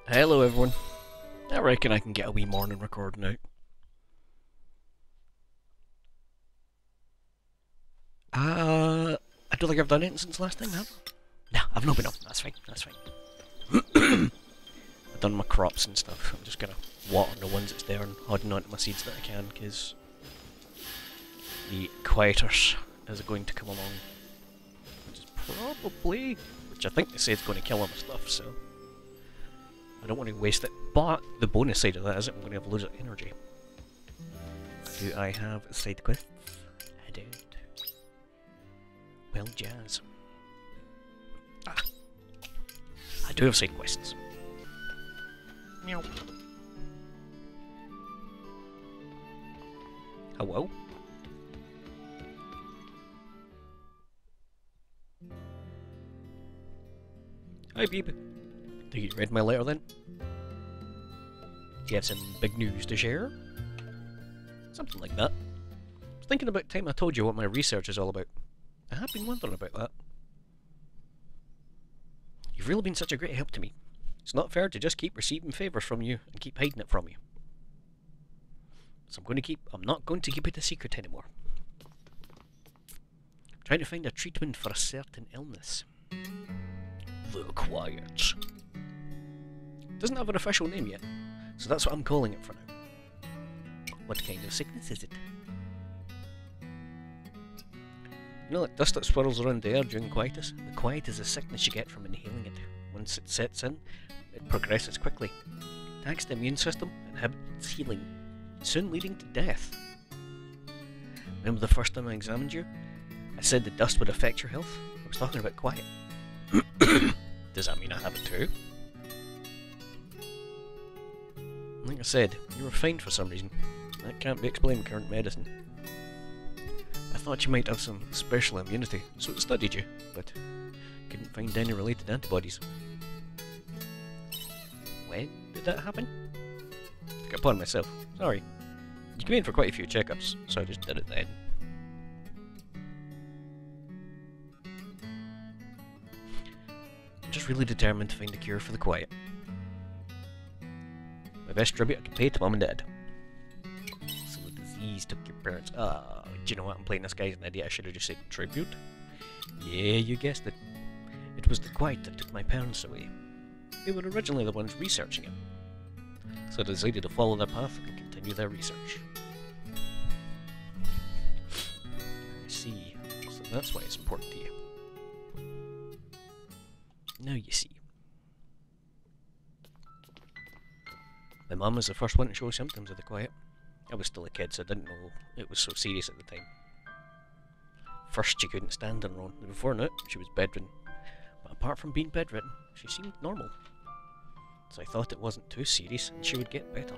Hello everyone. I reckon I can get a wee morning recording out. I don't think I've done anything since last time, have I? No, I've not been up. That's fine, that's fine. I've done my crops and stuff. I'm just gonna water the ones that's there and holding on to my seeds that I can, because the quieters is going to come along. Which is probably, which I think they say is going to kill all my stuff, so I don't want to waste it. But the bonus side of that is I'm going to have loads of energy. Do I have side quests? I don't. Well, jazz. I do have side quests. Meow. Hello? Hi, Beeb. Do you read my letter then? Do you have some big news to share? Something like that. I was thinking about time I told you what my research is all about. I have been wondering about that. You've really been such a great help to me. It's not fair to just keep receiving favours from you and keep hiding it from you. So I'm not going to keep it a secret anymore. I'm trying to find a treatment for a certain illness. The Quiet. Doesn't have an official name yet, so that's what I'm calling it for now. What kind of sickness is it? You know, like dust that swirls around the air during quietus? The quiet is a sickness you get from inhaling it. Once it sets in, it progresses quickly. It attacks the immune system, inhibits healing, soon leading to death. Remember the first time I examined you? I said the dust would affect your health? I was talking about quiet. Does that mean I have it too? Like I said, you were fine for some reason. That can't be explained with current medicine. I thought you might have some special immunity, so I studied you, but couldn't find any related antibodies. When did that happen? Took it upon myself. Sorry. You came in for quite a few checkups, so I just did it then. I'm just really determined to find a cure for the quiet. My best tribute I can pay to Mum and Dad. So the disease took your parents. Do you know what? I'm playing this guy as an idiot. I should have just said tribute. Yeah, you guessed it. It was the quiet that took my parents away. They were originally the ones researching it. So I decided to follow their path and continue their research. I see. So that's why it's important to you. Now you see. My mum was the first one to show symptoms of the quiet. I was still a kid, so I didn't know it was so serious at the time. First, she couldn't stand on her own. Before that, she was bedridden. But apart from being bedridden, she seemed normal. So I thought it wasn't too serious and she would get better.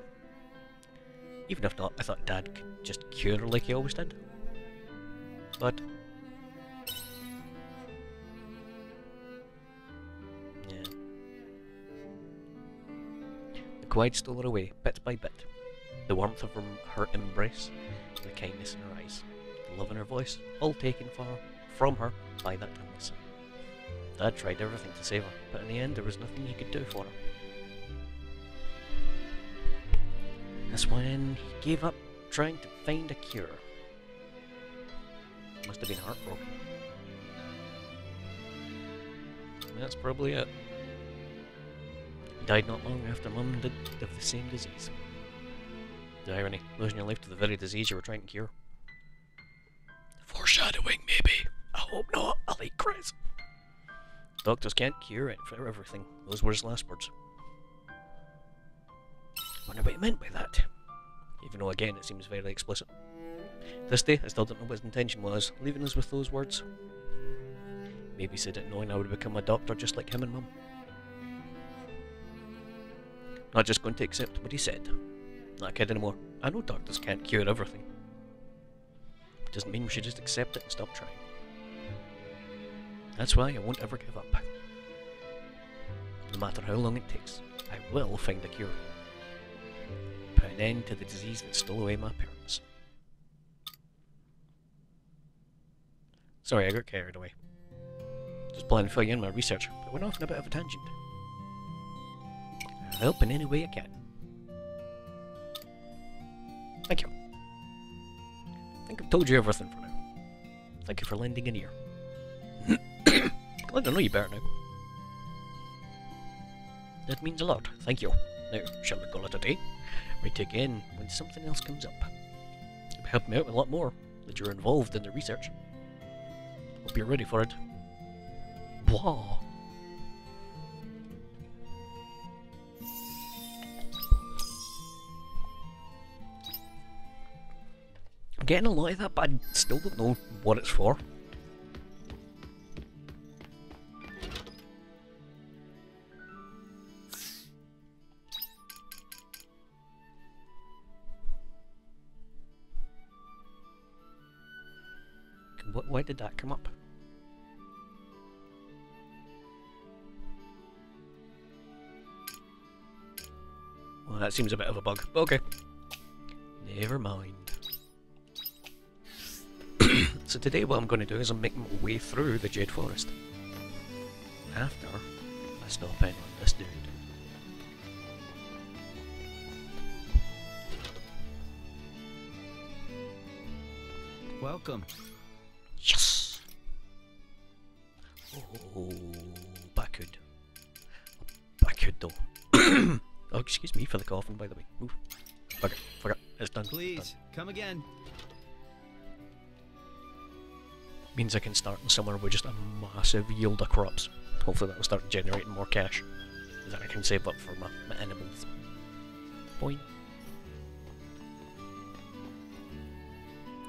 Even if not, I thought Dad could just cure her like he always did. But yeah. The quiet stole her away, bit by bit. The warmth of her embrace, the kindness in her eyes, the love in her voice, all taken from her by that illness. Dad tried everything to save her, but in the end there was nothing he could do for her. That's when he gave up trying to find a cure. Must have been heartbroken. And that's probably it. He died not long after Mum did of the same disease. The irony, losing your life to the very disease you were trying to cure. Foreshadowing, maybe. I hope not. I like Chris. Doctors can't cure it for everything. Those were his last words. Wonder what he meant by that. Even though, again, it seems very explicit. This day, I still don't know what his intention was, leaving us with those words. Maybe he said it knowing I would become a doctor just like him and Mum. Not just going to accept what he said. Not a kid anymore. I know doctors can't cure everything. Doesn't mean we should just accept it and stop trying. That's why I won't ever give up. No matter how long it takes, I will find a cure. Put an end to the disease that stole away my parents. Sorry, I got carried away. Just planning to fill you in my research, but went off on a bit of a tangent. I'll help in any way I can. Thank you. I think I've told you everything for now. Thank you for lending an ear. Glad I know you better now. That means a lot. Thank you. Now, shall we call it a day? Right again when something else comes up. You'll help me out a lot more that you're involved in the research. Hope you're ready for it. Wow. I'm getting a lot of that, but I still don't know what it's for. Why did that come up? Well, that seems a bit of a bug. Okay. Never mind. So today what I'm going to do is I'm making my way through the Jade Forest. After I stop in on this dude. Welcome. Yes! Oh, backhood. Backhood though. Oh, excuse me for the coughing, by the way. Ooh. Forgot. It's done. Please, It's done. come again. Means I can start in somewhere with just a massive yield of crops. Hopefully that will start generating more cash. That I can save up for my animals. Boing.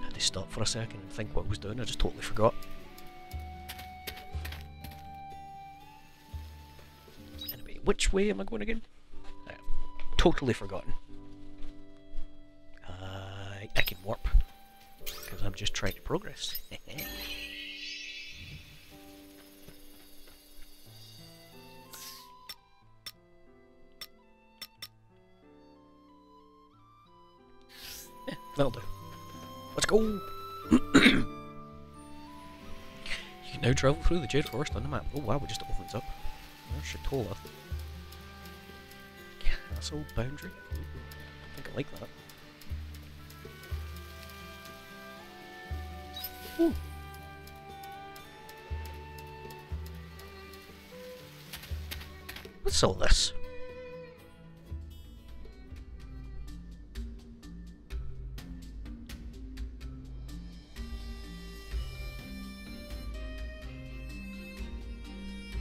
I had to stop for a second and think what I was doing. I just totally forgot. Anyway, which way am I going again? I've totally forgotten. I can warp. Because I'm just trying to progress. That'll do. Let's go! You can now travel through the Jade Forest on the map. Oh wow, it just opens up. There's Shatola. Castle boundary? I think I like that. Ooh. What's all this?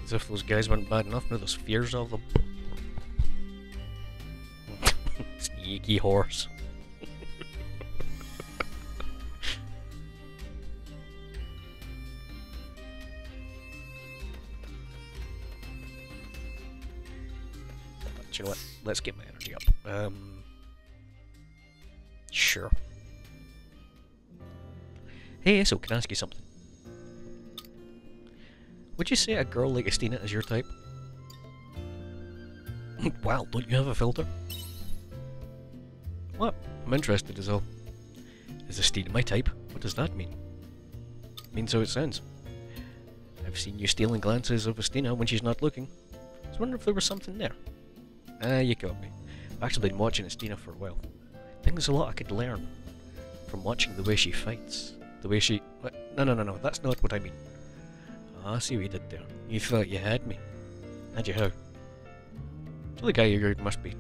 As if those guys weren't bad enough, now there's fears of them. Sneaky horse. You know what? Let's get my energy up. Sure. Hey, so can I ask you something? Would you say a girl like Estina is your type? Wow, don't you have a filter? What? I'm interested as all. Is Estina my type? What does that mean? Means how it sounds. I've seen you stealing glances of Estina when she's not looking. I was wondering if there was something there. Ah, you got me. I've actually been watching Estina for a while. I think there's a lot I could learn from watching the way she fights. The way she... No, that's not what I mean. Ah, I see what you did there. You thought you had me. Had you how? Surely a guy your age must be...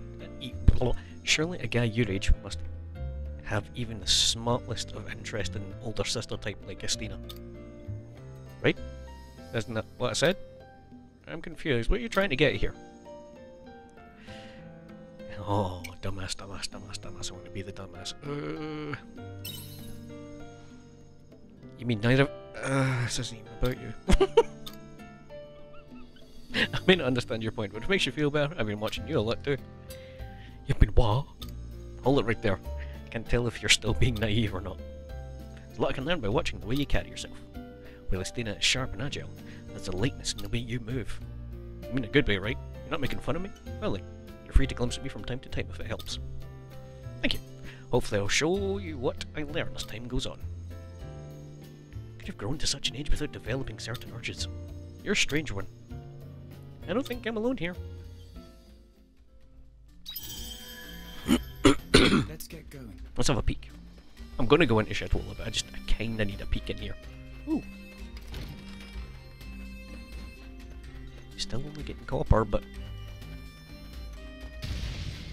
Surely a guy your age must have even the smallest of interest in an older sister type like Estina. Right? Isn't that what I said? I'm confused. What are you trying to get here? Oh, dumbass. I want to be the dumbass. You mean neither? This isn't even about you. I may not understand your point, but it makes you feel better. I've been watching you a lot too. You've been what? Hold it right there. I can't tell if you're still being naive or not. There's a lot I can learn by watching the way you carry yourself. While Estina is sharp and agile, there's a lightness in the way you move. I mean a good way, right? You're not making fun of me? Well, like, you're free to glimpse at me from time to time if it helps. Thank you. Hopefully I'll show you what I learn as time goes on. Could you have grown to such an age without developing certain urges? You're a strange one. I don't think I'm alone here. Let's get going. Let's have a peek. I'm gonna go into Shitwalla, but I kinda need a peek in here. Ooh. Still only getting copper, but...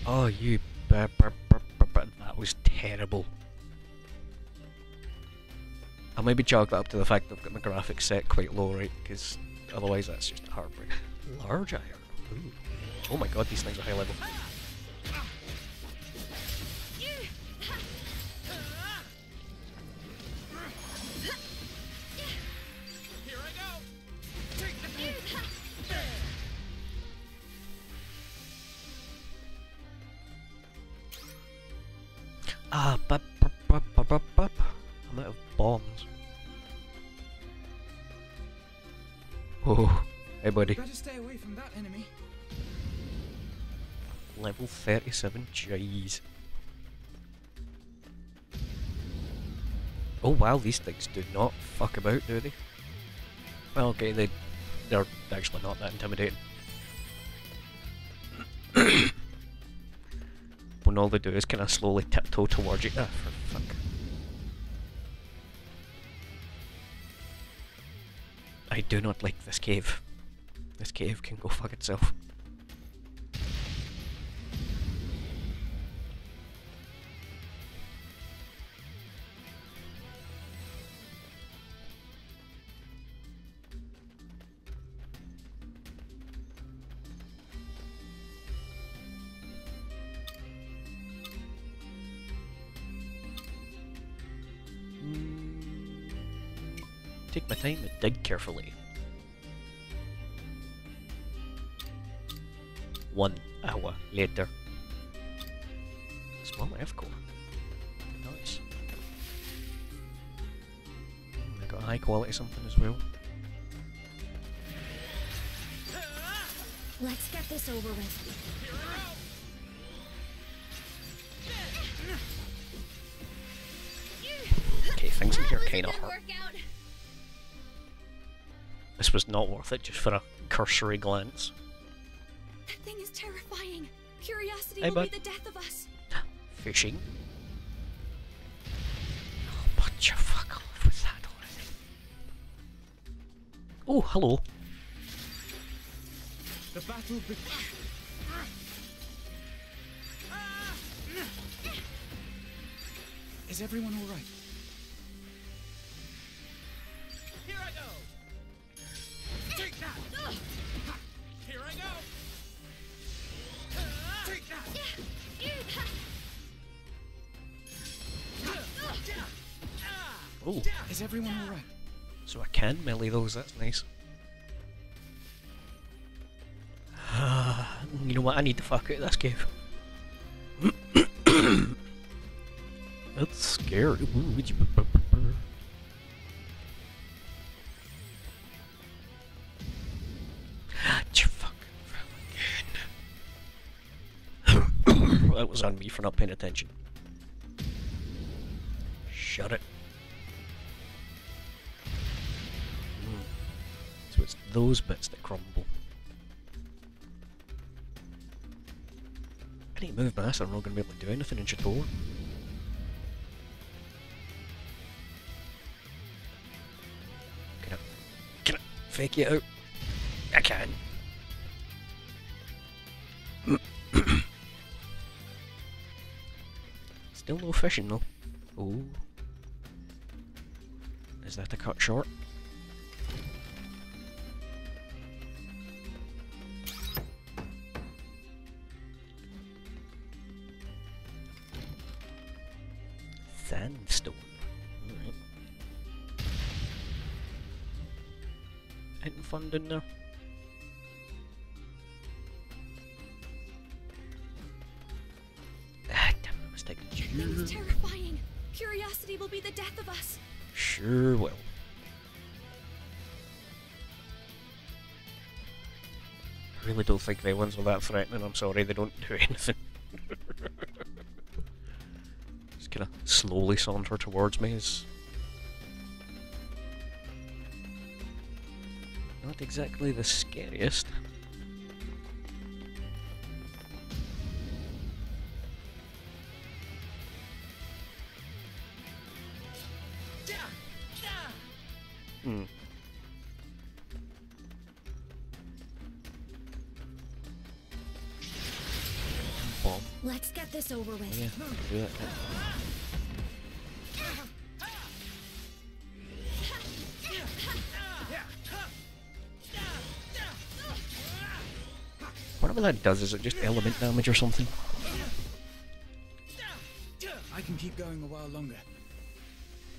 Oh, you... That was terrible. I'll maybe chalk that up to the fact that I've got my graphics set quite low, right? Because otherwise that's just a heartbreak. Large iron. Ooh. Oh my god, these things are high level. Ah, I'm out of bombs. Oh, hey buddy. Better stay away from that enemy. Level 37, jeez. Oh wow, these things do not fuck about, do they? Well, okay, they're actually not that intimidating. When all they do is kind of slowly tiptoe towards you. Ah, for fuck. I do not like this cave. This cave can go fuck itself. Take my time and dig carefully. 1 hour later. Small F core. Nice. I got high quality something as well. Let's get this over with. Okay, things in here kinda hurt. This was not worth it just for a cursory glance. That thing is terrifying. Curiosity Hey, will bud. be the death of us. Fishing. Oh, but you fuck off with that already. Oh, hello. The battle Is everyone all right? Here I go. Take that. Here I go. Take that. Oh, Is everyone all right? so I can melee those, that's nice. You know what, I need to fuck out of this cave. That's scary. Fuck. That was on me for not paying attention. Shut it. So it's those bits that crumble. I need to move my ass, I'm not going to be able to do anything in Chateau. Can I fake it out? I can. Still no fishing though. Oh. Is that a cut short? Sandstone. Alright. Anything fun in there? Ah, damn it, I was taking That thing is terrifying. Curiosity will be the death of us. Sure will. I really don't think the ones were that threatening, I'm sorry, they don't do anything. Just kinda slowly saunter towards me is not exactly the scariest. Hmm. Bomb. Let's get this over with. Yeah, do that. Whatever that does, is it just element damage or something? I can keep going a while longer.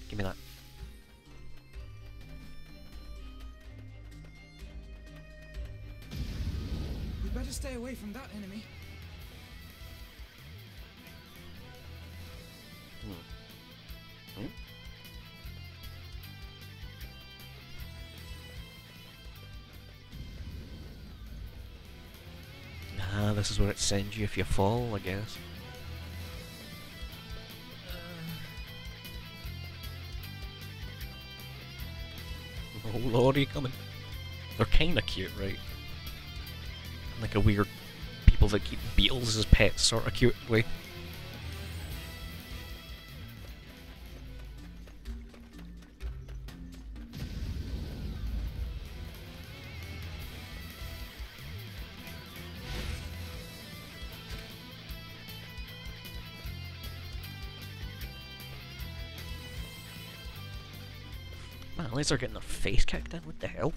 Give me that. We'd better stay away from that enemy. Hmm? Ah, this is where it sends you if you fall, I guess. Oh lord, are you coming? They're kinda cute, right? Like a weird people that keep beetles as pets sort of cute way. Man, at least they're getting their face kicked in, what the hell?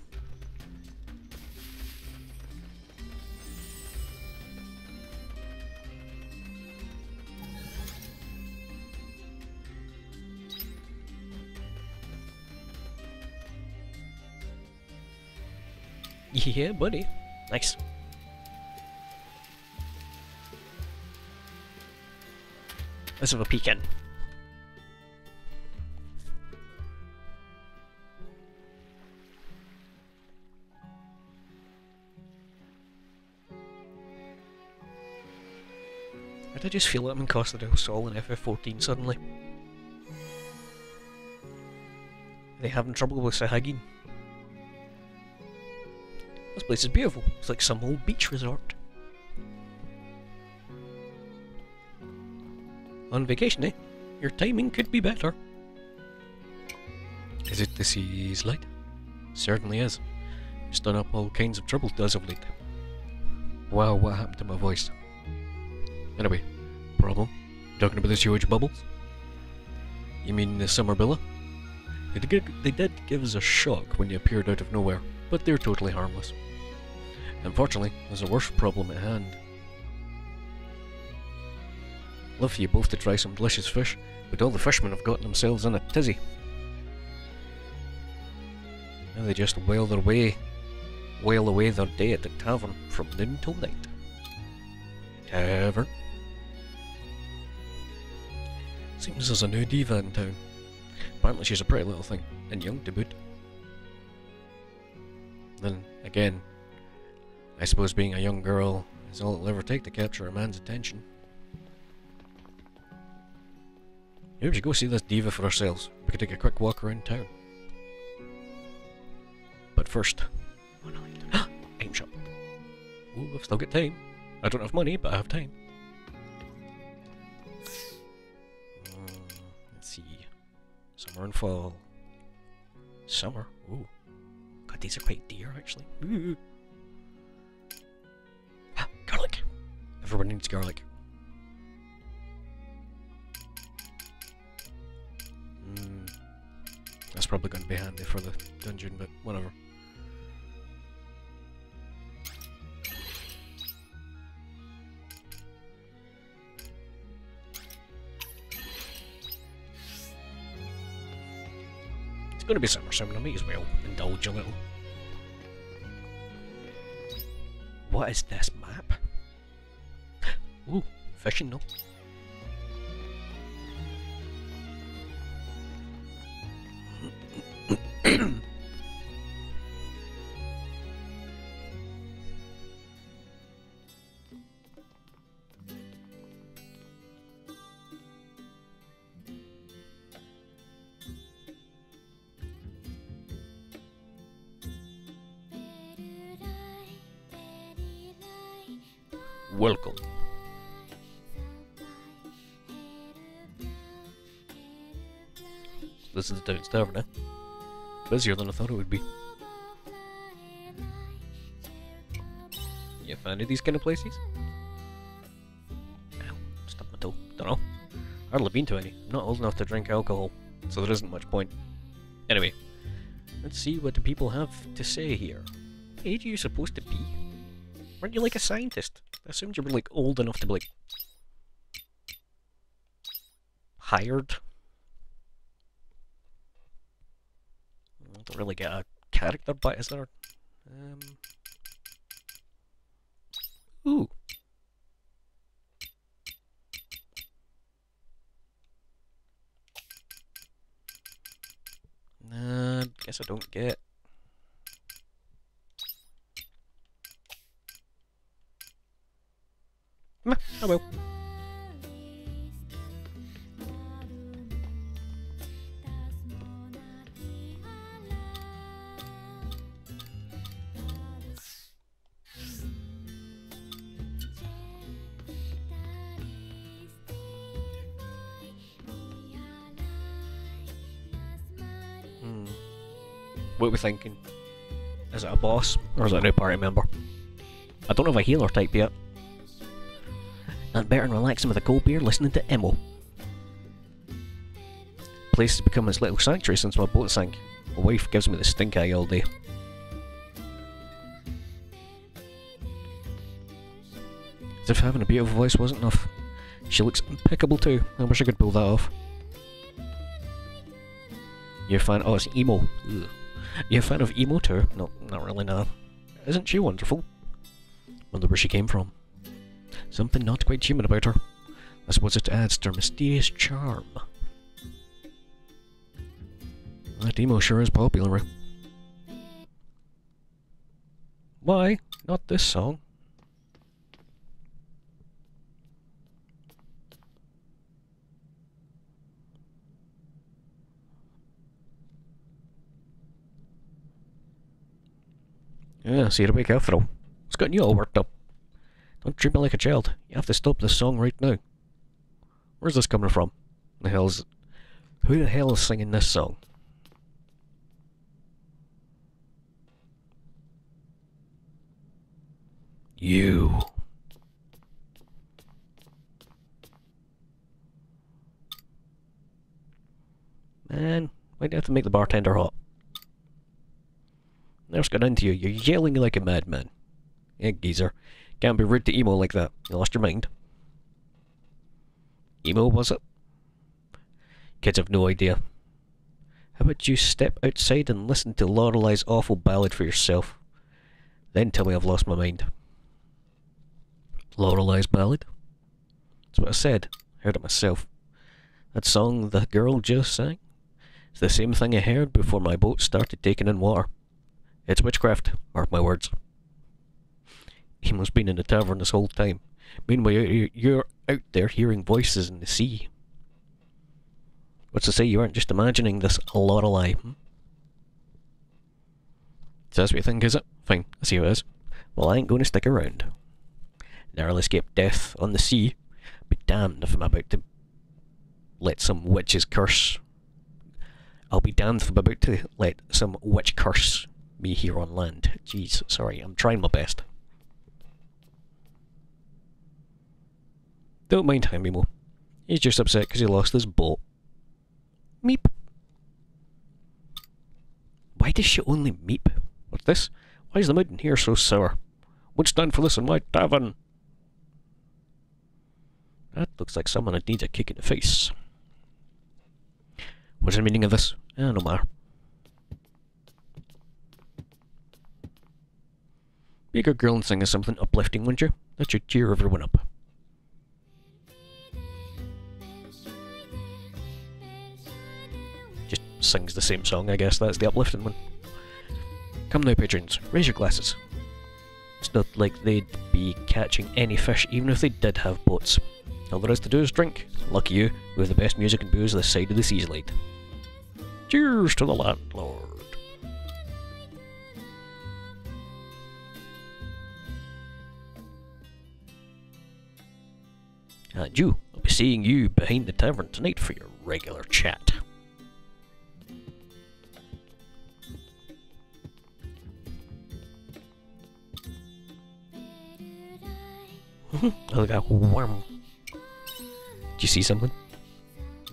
Yeah, buddy. Nice. Let's have a peek in. Did I just feel it? I'm in Costa del Sol in FF14 suddenly. Are they having trouble with Sahagin? This place is beautiful. It's like some old beach resort. On vacation, eh? Your timing could be better. Is it the sea's light? Certainly is. It's done up all kinds of trouble as of late. Wow, what happened to my voice? Anyway, problem? Talking about those huge bubbles? You mean the summer billa? They did give us a shock when you appeared out of nowhere, but they're totally harmless. Unfortunately, there's a worse problem at hand. Love for you both to try some delicious fish, but all the fishermen have gotten themselves in a tizzy. Now they just wail away their day at the tavern from noon till night. Tavern? Seems there's a new diva in town. Apparently she's a pretty little thing, and young to boot. Then, again, I suppose being a young girl is all it'll ever take to capture a man's attention. Here we go see this diva for ourselves. We could take a quick walk around town. But first, item shop. Ooh, I've still got time. I don't have money, but I have time. Let's see. Summer and fall. Summer. Ooh. God, these are quite dear, actually. Ooh. Garlic. Everyone needs garlic. That's probably going to be handy for the dungeon, but whatever. It's going to be summer, so I might as well indulge a little. What is this map? Ooh, fishing though. Welcome. This is the town's tavern, eh? Busier than I thought it would be. You a fan of these kind of places? Ow, stuck my toe. Dunno. Hardly been to any. I'm not old enough to drink alcohol, so there isn't much point. Anyway, let's see what the people have to say here. What age are you supposed to be? Weren't you like a scientist? I assumed you were like old enough to be like hired. I don't really get a character, but is there? Ooh. Nah, guess I don't get. Meh, oh well. What are we thinking? Is it a boss, or is it a new party member? I don't have a healer type yet. And better than relaxing with a cold beer listening to emo. Place has become its little sanctuary since my boat sank. My wife gives me the stink eye all day. As if having a beautiful voice wasn't enough. She looks impeccable too. I wish I could pull that off. You're a fan? Oh, it's emo. Ugh. You a fan of emo too? No, not really, no. Isn't she wonderful? Wonder where she came from. Something not quite human about her. I suppose it adds to her mysterious charm. That emo sure is popular. Why? Not this song. Yeah, see you to wake up though. It's gotten you all worked up. Don't treat me like a child. You have to stop this song right now. Where's this coming from? Who the hell is singing this song? You. Man, why'd you have to make the bartender hot? Nerf's got into you. You're yelling like a madman. Yeah, geezer. Can't be rude to emo like that. You lost your mind. Emo, was it? Kids have no idea. How about you step outside and listen to Lorelei's awful ballad for yourself? Then tell me I've lost my mind. Lorelei's ballad? That's what I said. Heard it myself. That song the girl just sang? It's the same thing I heard before my boat started taking in water. It's witchcraft, mark my words. Emo's been in the tavern this whole time. Meanwhile, you're out there hearing voices in the sea. What's to say you aren't just imagining this Lorelei? So that's what you think, is it? Fine, I see how it is. Well, I ain't going to stick around. Narrowly escaped death on the sea. Be damned if I'm about to let some witch's curse. I'll be damned if I'm about to let some witch curse me here on land. Jeez, sorry, I'm trying my best. Don't mind him, Emo. He's just upset because he lost his boat. Meep. Why does she only meep? What's this? Why is the mood in here so sour? Won't stand for this in my tavern. That looks like someone that needs a kick in the face. What's the meaning of this? No matter. Be a good girl and sing us something uplifting, wouldn't you? That should cheer everyone up. Just sings the same song, I guess. That's the uplifting one. Come now, patrons. Raise your glasses. It's not like they'd be catching any fish, even if they did have boats. All there is to do is drink. Lucky you, we have the best music and booze this side of the seas light. Cheers to the landlord. And you, I'll be seeing you behind the tavern tonight for your regular chat. Oh, look at worm. Do you see something?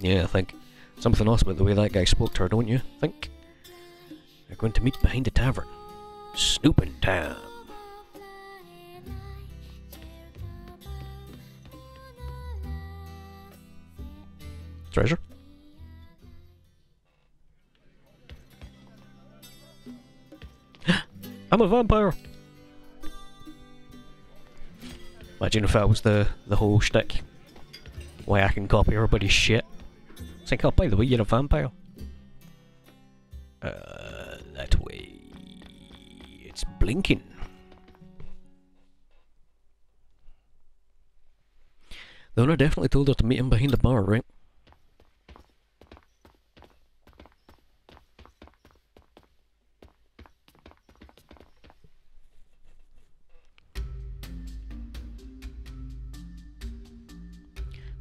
Yeah, I think. Something else about the way that guy spoke to her, don't you think? They're going to meet behind the tavern. Snooping time. Treasure? I'm a vampire! Imagine if that was the whole shtick. Why I can copy everybody's shit. It's like, oh, by the way, you're a vampire. That way. It's blinking. The owner definitely told her to meet him behind the bar, right?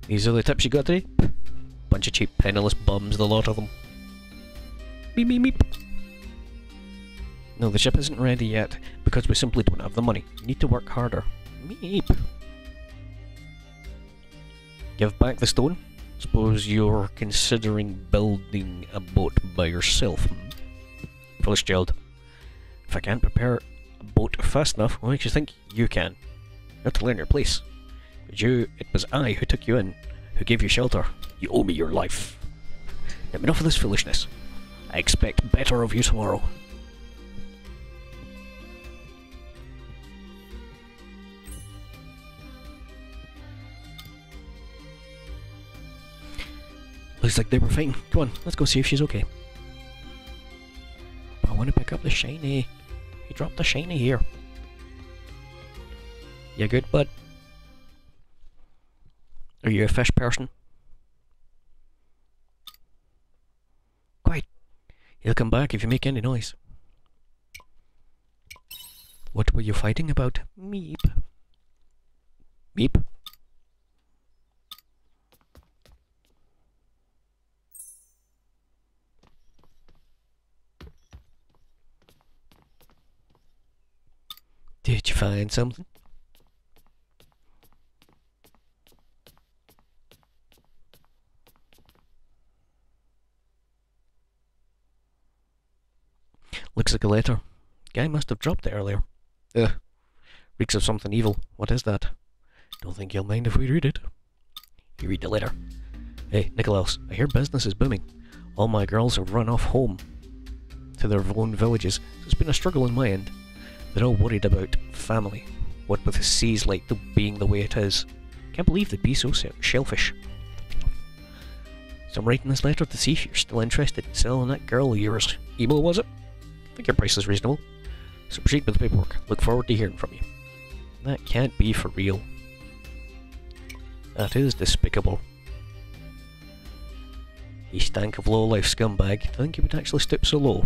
These are the tips you got today? Bunch of cheap, penniless bums, the lot of them. Meep meep meep. No, the ship isn't ready yet, because we simply don't have the money. You need to work harder. Meep. Give back the stone? Suppose you're considering building a boat by yourself, Foolish child. If I can't prepare a boat fast enough, what makes you think you can? You have to learn your place. It was I who took you in, who gave you shelter. You owe me your life. Now enough of this foolishness. I expect better of you tomorrow. Looks like they were fighting. Come on, let's go see if she's okay. I want to pick up the shiny. He dropped the shiny here. You good, bud? Are you a fish person? Quiet. He'll come back if you make any noise. What were you fighting about? Meep. Meep. Did you find something? Looks like a letter. Guy must have dropped it earlier. Ugh. Reeks of something evil. What is that? Don't think you'll mind if we read it. You read the letter. Hey, Nikolaos, I hear business is booming. All my girls have run off home to their own villages. It's been a struggle on my end. They're all worried about family. What with the seas like being the way it is. Can't believe they'd be so shellfish. So I'm writing this letter to see if you're still interested in selling that girl of yours. Emo, was it? I think your price is reasonable. So proceed with the paperwork. Look forward to hearing from you. That can't be for real. That is despicable. You stank of low-life scumbag. I think you would actually stoop so low.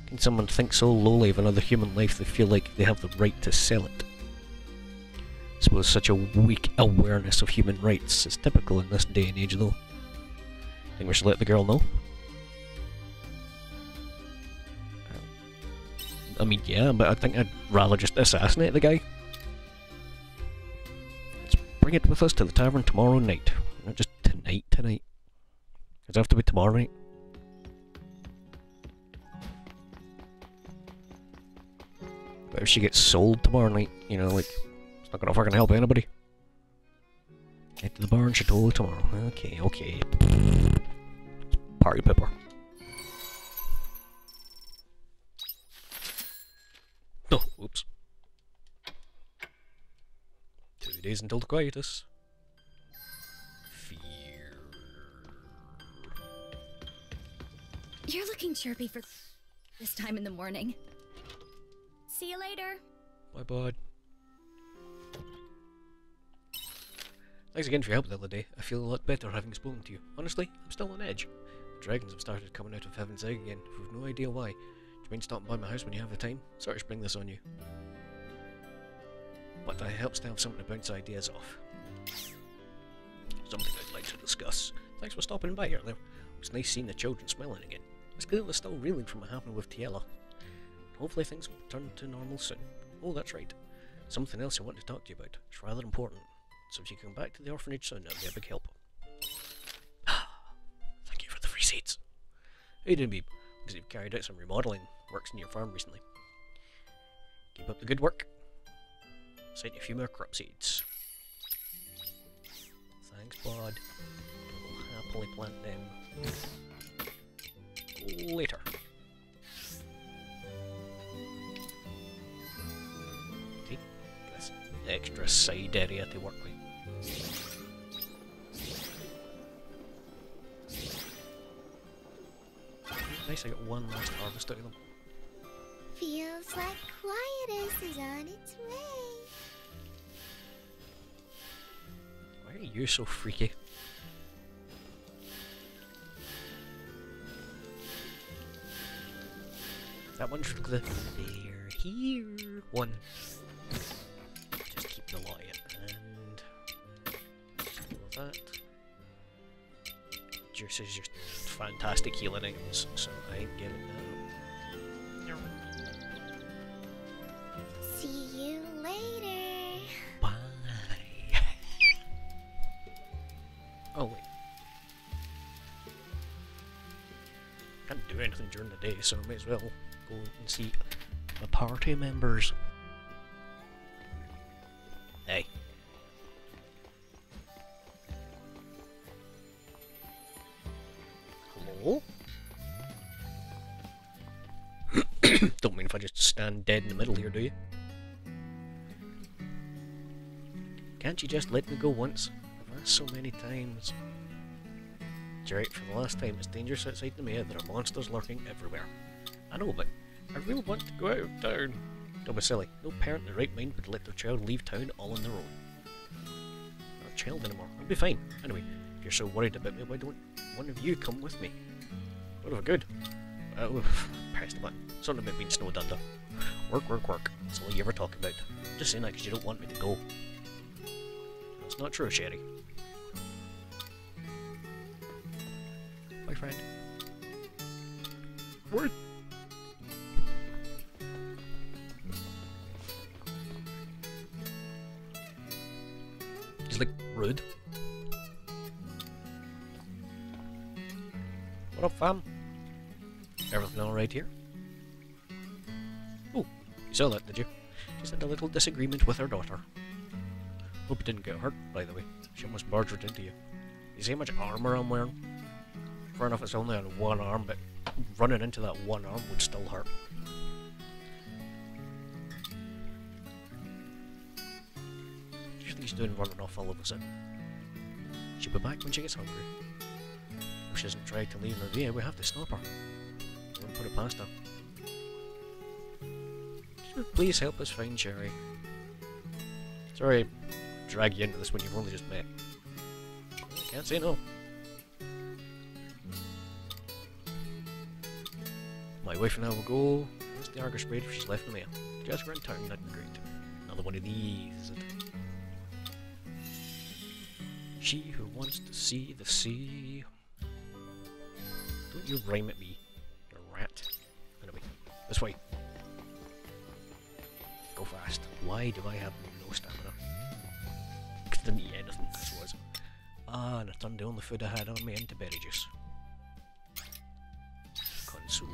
Can someone think so lowly of another human life they feel like they have the right to sell it? I suppose such a weak awareness of human rights is typical in this day and age, though. Think we should let the girl know? I mean, yeah, but I think I'd rather just assassinate the guy. Let's bring it with us to the tavern tomorrow night. Not just tonight. Does it have to be tomorrow night? But if she gets sold tomorrow night, you know, like, it's not gonna fucking help anybody. Get to the bar and Chateau tomorrow. Okay. Party pepper. Oh, oops. 2 days until the quietus. Fear. You're looking chirpy for this time in the morning. See you later. Bye, bud. Thanks again for your help the other day. I feel a lot better having spoken to you. Honestly, I'm still on edge. The dragons have started coming out of Heaven's Egg again. We've no idea why. Do you mind stopping by my house when you have the time? Sorry to spring this on you. But it helps to have something to bounce ideas off. Something I'd like to discuss. Thanks for stopping by earlier. It was nice seeing the children smiling again. It's clear they're still reeling from what happened with Tiela. Hopefully things will return to normal soon. Oh, that's right. Something else I want to talk to you about. It's rather important. So if you come back to the orphanage soon, that'll be a big help. Thank you for the free seeds. Hey, Dimby, because you've carried out some remodeling works in your farm recently. Keep up the good work. Sent you a few more crop seeds. Thanks, bud. We'll happily plant them later. See, this extra side area to work with. Nice, I got one last harvest out of them. Feels like Quietus is on its way. Why are you so freaky? That one's for the there, here one. Just keep the light and all of that. Juice is just fantastic healing items, so I ain't getting that. See you later. Bye. Oh wait. Can't do anything during the day, so I may as well go and see the party members. Hey. Hello? Don't mean if I just stand dead in the middle here, do you? Can't you just let me go once? I've asked so many times. You're right, for the last time, it's dangerous outside the mayor. There are monsters lurking everywhere. I know, but I really want to go out of town. Don't be silly. No parent in their right mind would let their child leave town all on their own. Not a child anymore. I'll be fine. Anyway, if you're so worried about me, why don't one of you come with me? What if I could? Press the button. Something about being snowed under. Work, work, work. That's all you ever talk about. Just saying that because you don't want me to go. That's not true, Sherry. My friend. What? He's like rude. What up, fam? Everything alright here? Oh, you saw that, did you? Just had a little disagreement with her daughter. Hope you didn't get hurt, by the way. She almost barged into you. You see how much armour I'm wearing? Fair enough, it's only on one arm, but running into that one arm would still hurt. What do you think he's doing running off all of a sudden? She'll be back when she gets hungry. If she hasn't tried to leave Navia, we have to stop her. I won't put it past her. Please help us find Cherry. Sorry I drag you into this when you've only just met. I can't say no. My wife and I will go. What's the Argus braid if she's left the mail? Just around town, that'd be great. Another one of these, is it? She who wants to see the sea. Don't you rhyme at me, you rat. Anyway, this way. Go fast. Why do I have no stamina? Because I didn't eat anything, this was. Ah, and I turned the only food I had on me into berry juice. Consume.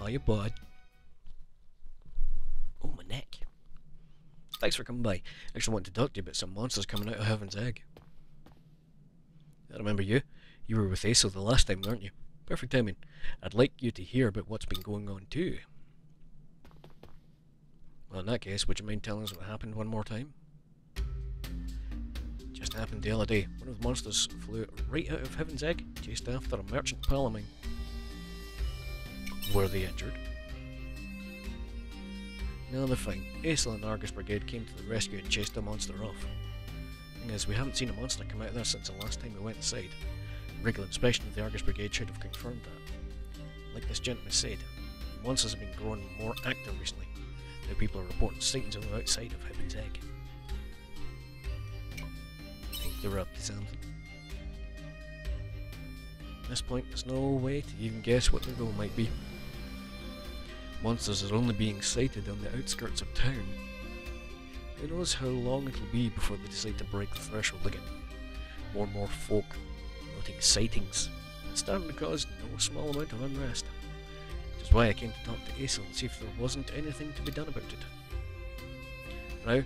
Hiya, bud. Oh, my neck. Thanks for coming by. Actually want to talk to you about some monsters coming out of Heaven's Egg. I remember you. You were with Aesel the last time, weren't you? Perfect timing. I'd like you to hear about what's been going on too. Well, in that case, would you mind telling us what happened one more time? Just happened the other day. One of the monsters flew right out of Heaven's Egg, chased after a merchant pal of mine. Were they injured? No, they're fine. Aesel and the Argus Brigade came to the rescue and chased the monster off. Thing is, we haven't seen a monster come out of there since the last time we went inside. Regular inspection of the Argus Brigade should have confirmed that. Like this gentleman said, monsters have been growing more active recently. Now people are reporting sightings of them outside of Heaven's Egg. Think they're up to something. At this point, there's no way to even guess what their goal might be. monsters are only being sighted on the outskirts of town. Who knows how long it'll be before they decide to break the threshold again. More and more folk noting sightings. It's starting to cause no small amount of unrest. Which is why I came to talk to Aesel and see if there wasn't anything to be done about it. Now,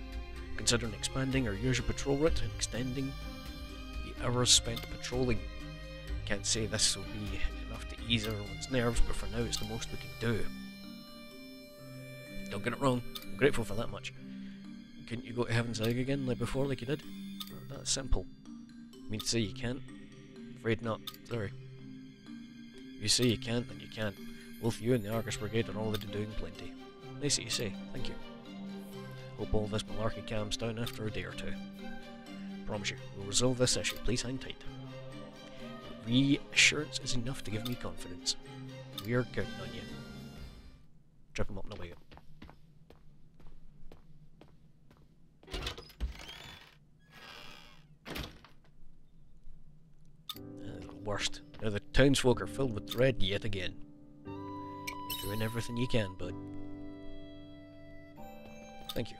considering expanding our usual patrol route and extending the hours spent patrolling. Can't say this will be enough to ease everyone's nerves, but for now it's the most we can do. Don't get it wrong, I'm grateful for that much. Couldn't you go to Heaven's Egg again like before, like you did? Not that simple. You mean to say you can't? Afraid not, sorry. You say you can't, then you can't. Both you and the Argus Brigade are already doing plenty. Nice that you say, thank you. Hope all this malarkey calms down after a day or two. Promise you, we'll resolve this issue, please hang tight. Reassurance is enough to give me confidence. We're counting on you. Trip him up and away. Worst. Now the townsfolk are filled with dread yet again. You're doing everything you can, bud. Thank you.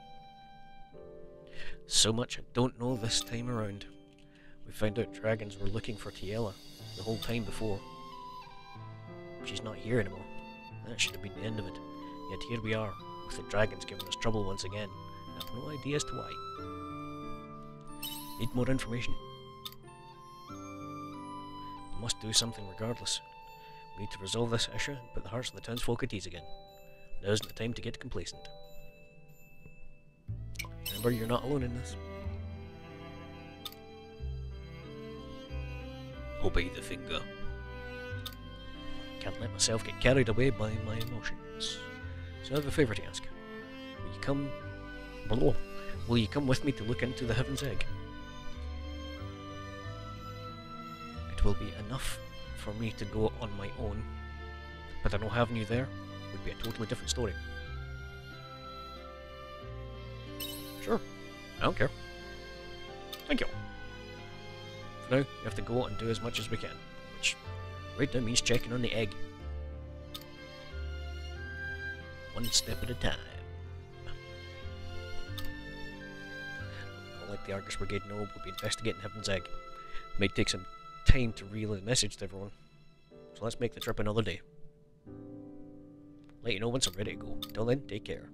So much I don't know this time around. We found out dragons were looking for Tiela the whole time before. She's not here anymore. That should have been the end of it. Yet here we are, with the dragons giving us trouble once again. I have no idea as to why. Need more information. We must do something regardless. We need to resolve this issue and put the hearts of the townsfolk at ease again. Now isn't the time to get complacent. Remember, you're not alone in this. Obey the finger. Can't let myself get carried away by my emotions. So I have a favour to ask. Will you come... below? Will you come with me to look into the Heaven's Egg? It will be enough for me to go on my own, but I know having you there would be a totally different story. Sure, I don't care. Thank you. For now, we have to go and do as much as we can, which right now means checking on the egg. One step at a time. I'll let the Argus Brigade know we'll be investigating Heaven's Egg. It may take some time to relay the message to everyone, so let's make the trip another day. Let you know once I'm ready to go. Till then, take care.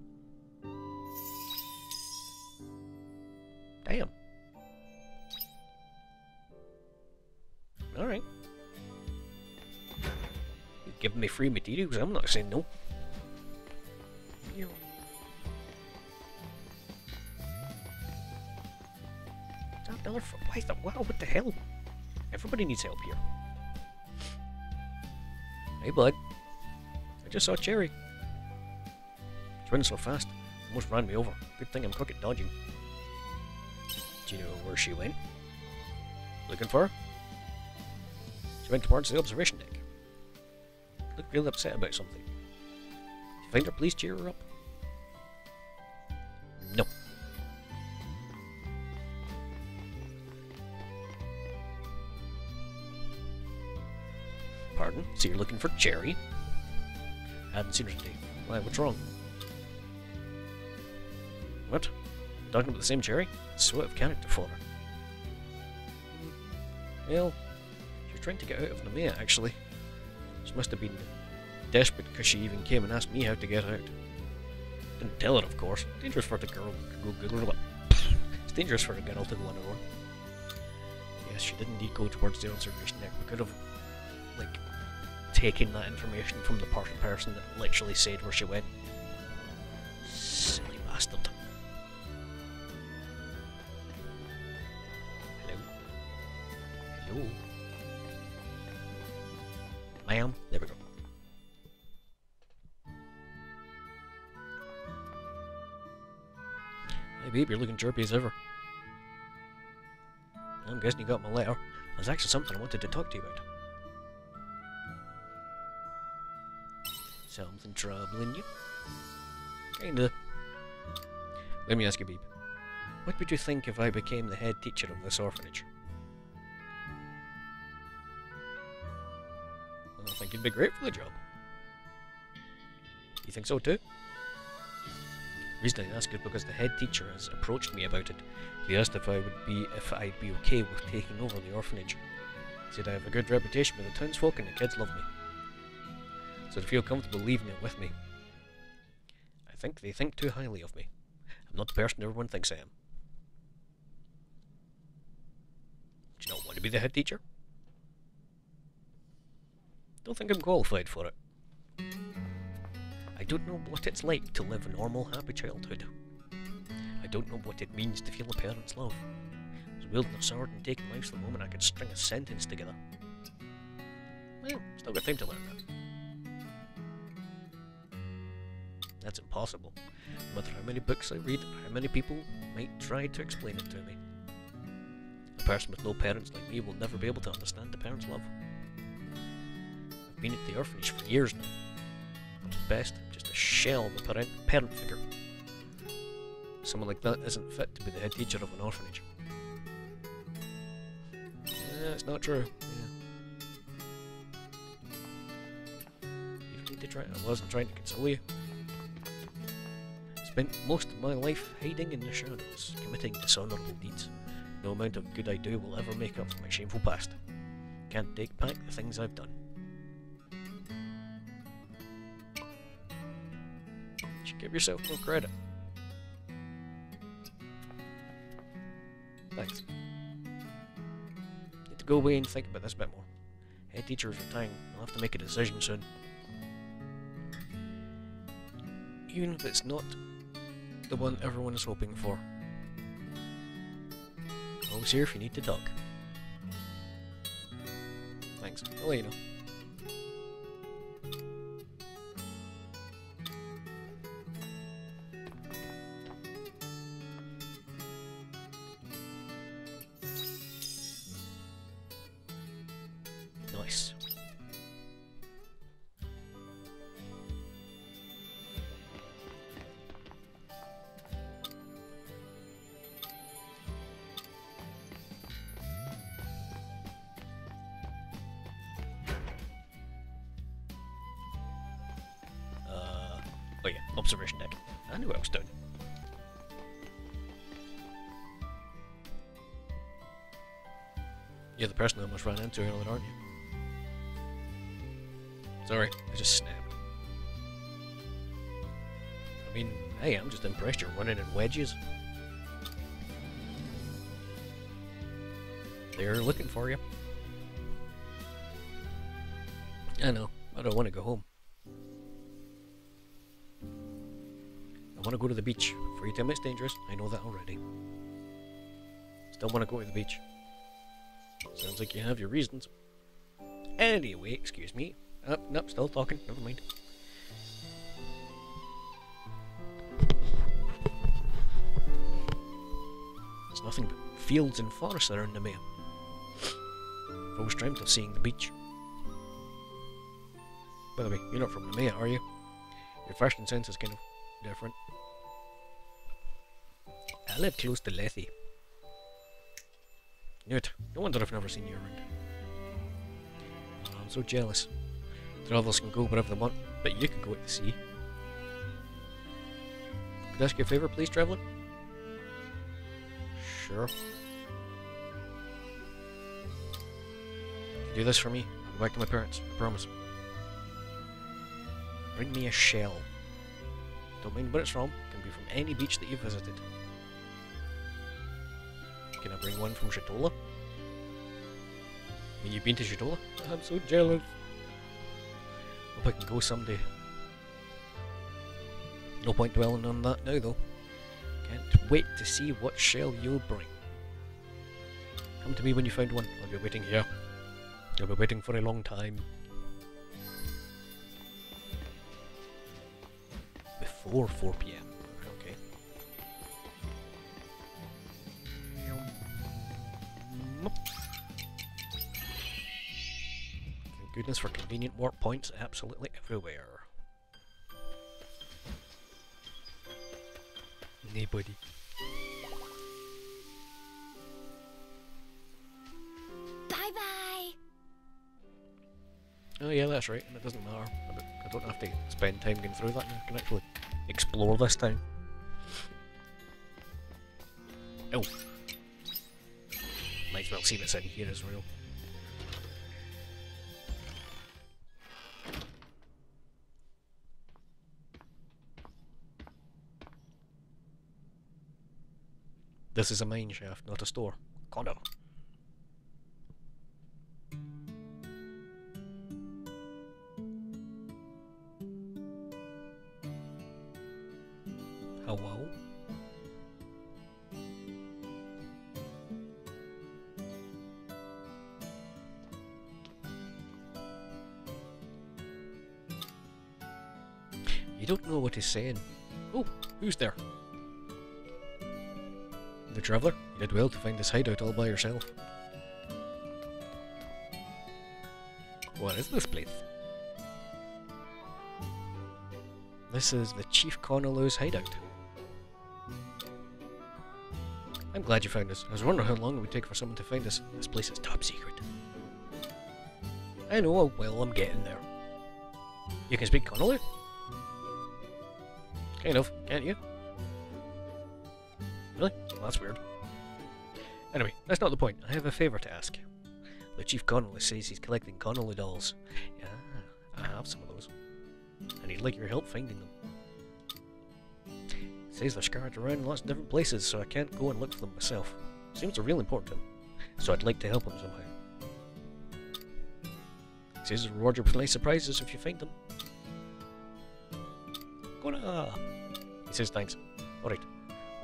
Damn. Alright. You're giving me free materials, I'm not saying no. You. $1 for why the wow, what the hell? Everybody needs help here. Hey bud. I just saw Cherry. She's running so fast, almost ran me over. Good thing I'm quick at dodging. Do you know where she went? Looking for her? She went towards the observation deck. Looked real upset about something. If you find her, please cheer her up. No. Pardon? So you're looking for Cherry? I hadn't seen her today. Why, what's wrong? What? Talking about the same Cherry? It's so out of character for her. Well, she was trying to get out of Nemea, actually. She must have been desperate because she even came and asked me how to get out. Didn't tell her, of course. Dangerous for the girl to go... It's dangerous for a girl to go on her own. Yes, she did indeed go towards the observation deck. We could have, like, taken that information from the person that literally said where she went. Silly bastard. Hello? Ma'am? There we go. Hey babe, you're looking chirpy as ever. I'm guessing you got my letter. There's actually something I wanted to talk to you about. Something troubling you? Kinda. Let me ask you, babe. What would you think if I became the head teacher of this orphanage? Well, I think you'd be great for the job. You think so too? The reason I ask is because the head teacher has approached me about it. He asked if I'd be okay with taking over the orphanage. He said I have a good reputation with the townsfolk and the kids love me. So they feel comfortable leaving it with me. I think they think too highly of me. I'm not the person everyone thinks I am. Do you not want to be the head teacher? Don't think I'm qualified for it. I don't know what it's like to live a normal, happy childhood. I don't know what it means to feel a parent's love. I was wielding a sword and taking lives the moment I could string a sentence together. Well, still got time to learn that. That's impossible. No matter how many books I read, or how many people might try to explain it to me. A person with no parents like me will never be able to understand a parent's love. I've been at the orphanage for years now. At best, I'm just a shell of a parent figure. Someone like that isn't fit to be the head teacher of an orphanage. It's not true. Yeah. You don't need to try. I wasn't trying to console you. I spent most of my life hiding in the shadows, committing dishonourable deeds. No amount of good I do will ever make up for my shameful past. Can't take back the things I've done. You should give yourself more credit. Thanks. Need to go away and think about this a bit more. Head teacher is retiring. I'll have to make a decision soon. Even if it's not the one everyone is hoping for. Always here if you need to talk. Thanks. I'll let you know. Nice. Oh yeah, observation deck. I knew I was doing. You're the person I almost ran into earlier, aren't you? Sorry, I just snapped. I mean, hey, I'm just impressed you're running in wedges. They're looking for you. I know, I don't want to go home. I want to go to the beach. Before you tell me it's dangerous, I know that already. Still want to go to the beach. Sounds like you have your reasons. Anyway, excuse me. Nope, still talking. Never mind. There's nothing but fields and forests around the Nemea. I've always dreamt of seeing the beach. By the way, you're not from Nemea, are you? Your fashion sense is kind of different. I live close to Lethe. Knew it. No wonder I've never seen you around. Oh, I'm so jealous. Travelers can go wherever they want, but you can go at the sea. Could I ask you a favour, please, traveller? Sure. If you do this for me, I'll go back to my parents. I promise. Bring me a shell. Don't mind where it's from. It can be from any beach that you've visited. Can I bring one from Shatola? I mean, you've been to Shatola? I'm so jealous. Hope I can go someday. No point dwelling on that now, though. Can't wait to see what shell you'll bring. Come to me when you find one. I'll be waiting here. I'll be waiting for a long time. Before 4 PM. Okay. Thank goodness for convenient warp points absolutely everywhere. Hey, buddy. Bye-bye. Oh yeah, that's right, and it doesn't matter about I don't have to spend time going through that now. I can actually explore this town. Oh. Might as well see what's in here as well. This is a mine shaft, not a store. Connor. Hello? You don't know what he's saying. Oh, who's there? The traveller? You did well to find this hideout all by yourself. What is this place? This is the Chief Connellow's hideout. I'm glad you found us. I was wondering how long it would take for someone to find us. This place is top secret. I know, well, I'm getting there. You can speak Connellow? Kind of, can't you? Really? Well, that's weird. Anyway, that's not the point. I have a favour to ask. The Chief Connellow says he's collecting Connellow dolls. Yeah, I have some of those. And he'd like your help finding them. Says they're scattered around lots of different places, so I can't go and look for them myself. Seems they're real important to him, so I'd like to help him somehow. Says the reward you with nice surprises if you find them. Gonna. He says thanks. Alright,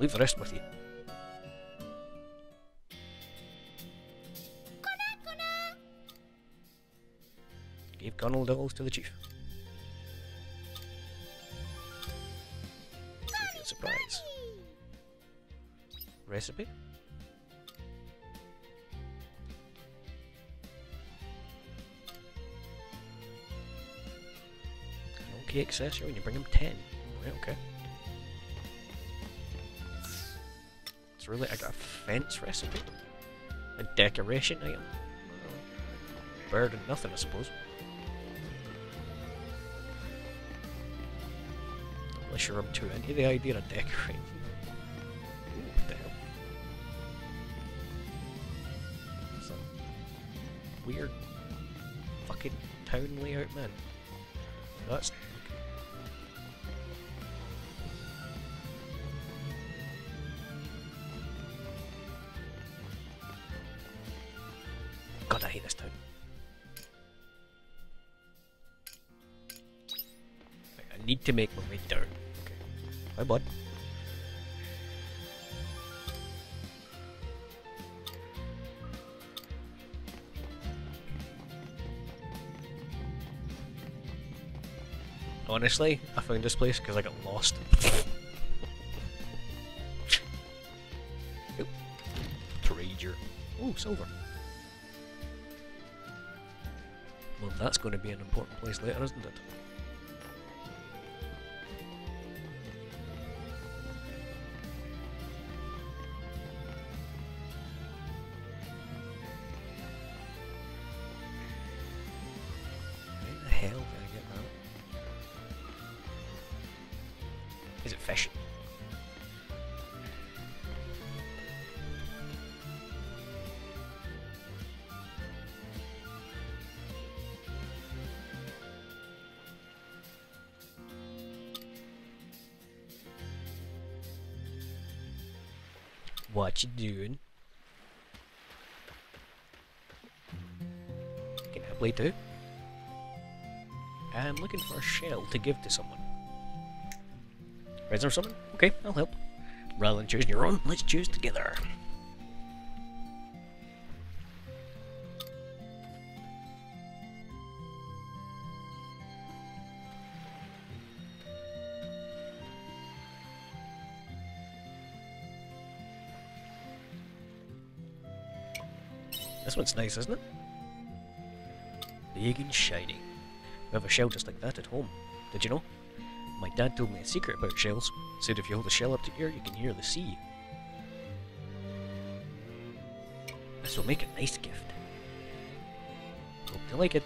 leave the rest with you. Gave Connell dolls to the chief. Give you a surprise. Recipe? An okay accessory when you bring him 10. Right, okay. It's really like a fence recipe? A decoration item? Bird and nothing, I suppose. Not really sure I'm too into the idea of decorating. Ooh, what the hell? Some weird fucking town layout, man. That's God, I hate this town. I need to make my way down. Okay. Bye, bud. Honestly, I found this place because I got lost. Oh. Treasure. Oh, silver. Well, that's going to be an important place later, isn't it? Where the hell did I get that? Is it fishing? What you doing? Can I play too? I'm looking for a shell to give to someone. Is there someone? Okay, I'll help. Rather than choosing your own, let's choose together. This one's nice, isn't it? Big and shiny. We have a shell just like that at home. Did you know? My dad told me a secret about shells. Said if you hold the shell up to your ear, you can hear the sea. This will make a nice gift. Hope you like it.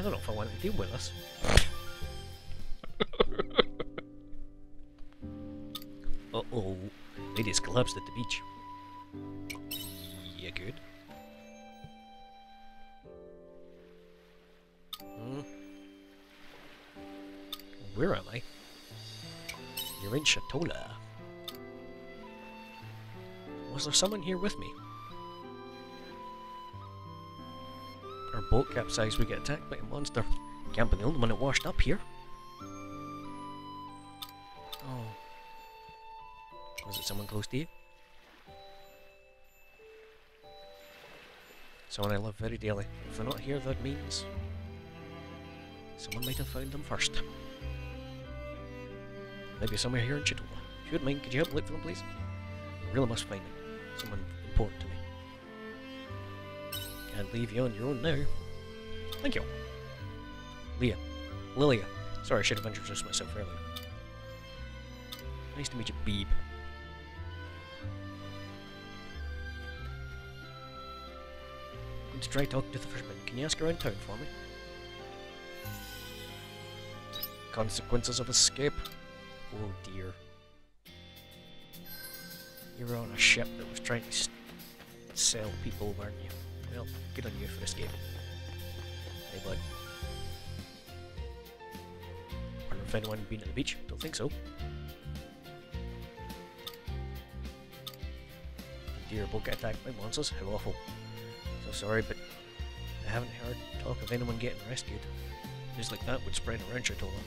don't know if I want to deal with this. Uh-oh. Lady's collapsed at the beach. Yeah, good. Where am I? You're in Shatola. Was there someone here with me? Our boat capsized, we get attacked by a monster. Can't be the only one that washed up here. Oh. Was it someone close to you? Someone I love very dearly. If they're not here, that means someone might have found them first. Maybe somewhere here in Chitola. If you wouldn't mind, could you help look for them, please? I really must find them. Someone important to me. Can't leave you on your own now. Thank you. Leah. Lilia. Sorry, I should have introduced myself earlier. Nice to meet you, Beeb. Going to try talking to the fisherman. Can you ask around town for me? Consequences of escape. Oh dear. You were on a ship that was trying to sell people, weren't you? Well, good on you for escaping. Hey bud. Wonder if anyone been at the beach? Don't think so. Dear, boat get attacked by monsters? How awful. So sorry, but I haven't heard talk of anyone getting rescued. News like that would spread around Shatola.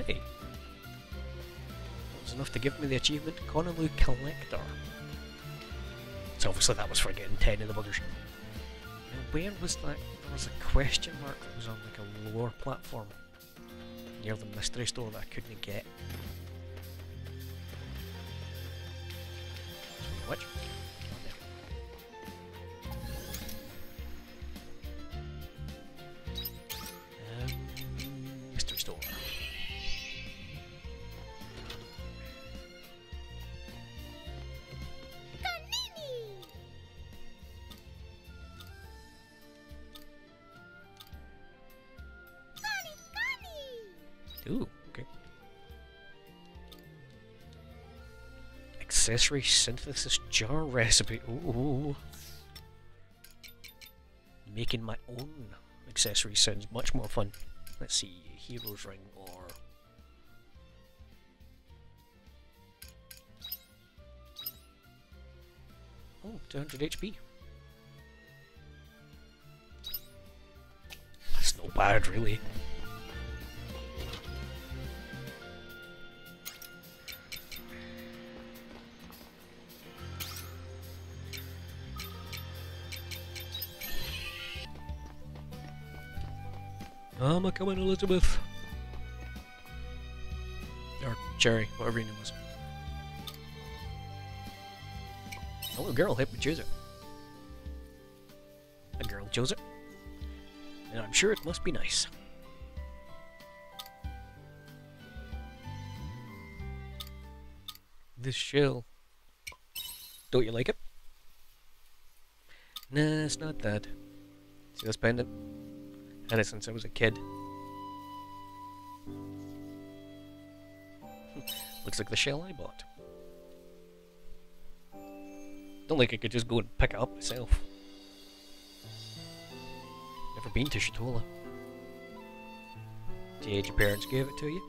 Hey. That was enough to give me the achievement Conaloo Collector. So obviously that was for getting 10 of the buggers. Now where was that? There was a question mark that was on like a lower platform near the mystery store that I couldn't get. Which? Mystery store. Ooh, okay. Accessory synthesis jar recipe. Ooh. Making my own accessory sounds much more fun. Let's see, hero's ring or... Oh, 200 HP. That's not bad, really. I'm a coming, Elizabeth. Or Cherry, whatever your name was. A little girl helped me choose it. A girl chose it. And I'm sure it must be nice. This shell. Don't you like it? Nah, it's not that. See this pendant? Had it since I was a kid. Looks like the shell I bought. Don't think I could just go and pick it up myself. Never been to Shatola. Did your parents give it to you?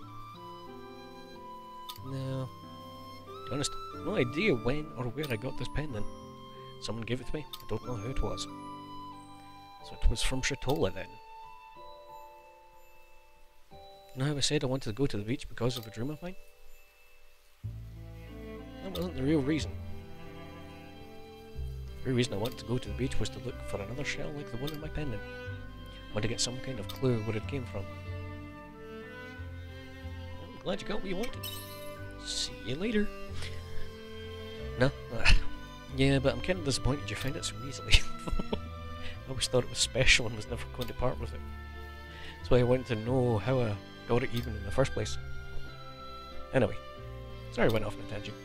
No. To be honest, no idea when or where I got this pendant. Someone gave it to me. I don't know who it was. So it was from Shatola then. You know how I said I wanted to go to the beach because of a dream of mine? That wasn't the real reason. The real reason I wanted to go to the beach was to look for another shell like the one in my pendant. I wanted to get some kind of clue where it came from. I'm glad you got what you wanted. See you later. No? Yeah, but I'm kind of disappointed you found it so easily. I always thought it was special and was never going to part with it. That's why I wanted to know how I got it even in the first place. Anyway, sorry I went off on a tangent.